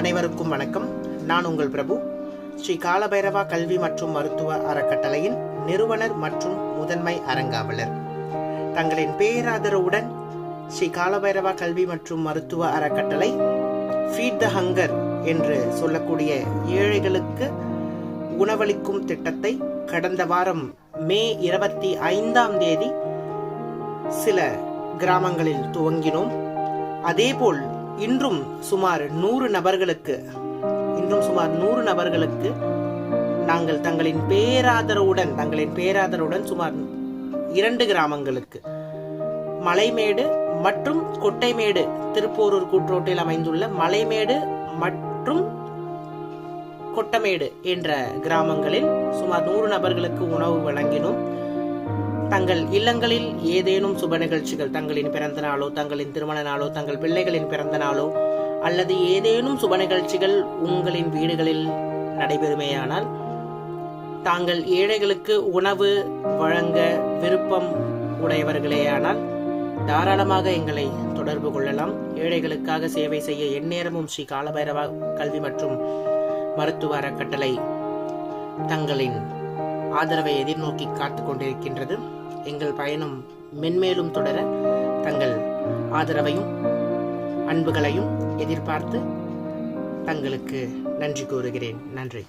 அனைவருக்கும் வணக்கம். நான் உங்கள் பிரபு. ஸ்ரீ காலபைரவா கல்வி மற்றும் மருத்துவ அறக்கட்டளையின் நிறுவனர் மற்றும் முதன்மை அரங்காவலர். தங்களின் பேராதரவுடன் ஸ்ரீ காலபைரவா கல்வி மற்றும் மருத்துவ அறக்கட்டளை ஃபீட் த ஹங்கர் என்று சொல்லக்கூடிய ஏழைகளுக்கு உணவளிக்கும் திட்டத்தை கடந்த வாரம் மே 25ஆம் தேதி சில கிராமங்களில் துவங்கினோம். அதேபோல் இன்றும் சுமார் 100 நபர்களுக்கு நாங்கள் தங்களின் பேராதரவுடன் சுமார் 2 கிராமங்களுக்கு மலைமேடு மற்றும் கொட்டைமேடு, திருப்போரூர் கூட்ரோட்டில் அமைந்துள்ள மலைமேடு மற்றும் கொட்டமேடு என்ற கிராமங்களில் சுமார் 100 நபர்களுக்கு உணவு வழங்கினோம். தங்கள் இல்லங்களில் ஏதேனும் சுப நிகழ்ச்சிகள், தங்களின் பிறந்த நாளோ, தங்களின் திருமண நாளோ, தங்கள் பிள்ளைகளின் பிறந்த நாளோ அல்லது ஏதேனும் சுப நிகழ்ச்சிகள் உங்களின் வீடுகளில் நடைபெறுமேயானால் தாங்கள் ஏழைகளுக்கு உணவு வழங்க விருப்பம் உடையவர்களேயானால் தாராளமாக எங்களை தொடர்பு கொள்ளலாம். ஏழைகளுக்காக சேவை செய்ய எந்நேரமும் ஸ்ரீ காலபைரவா கல்வி மற்றும் மருத்துவ அறக்கட்டளை தங்களின் ஆதரவை எதிர்நோக்கி காத்து கொண்டிருக்கின்றது. எங்கள் பயணம் மென்மேலும் தொடர தங்கள் ஆதரவையும் அன்புகளையும் எதிர்பார்த்து தங்களுக்கு நன்றி கூறுகிறேன். நன்றி.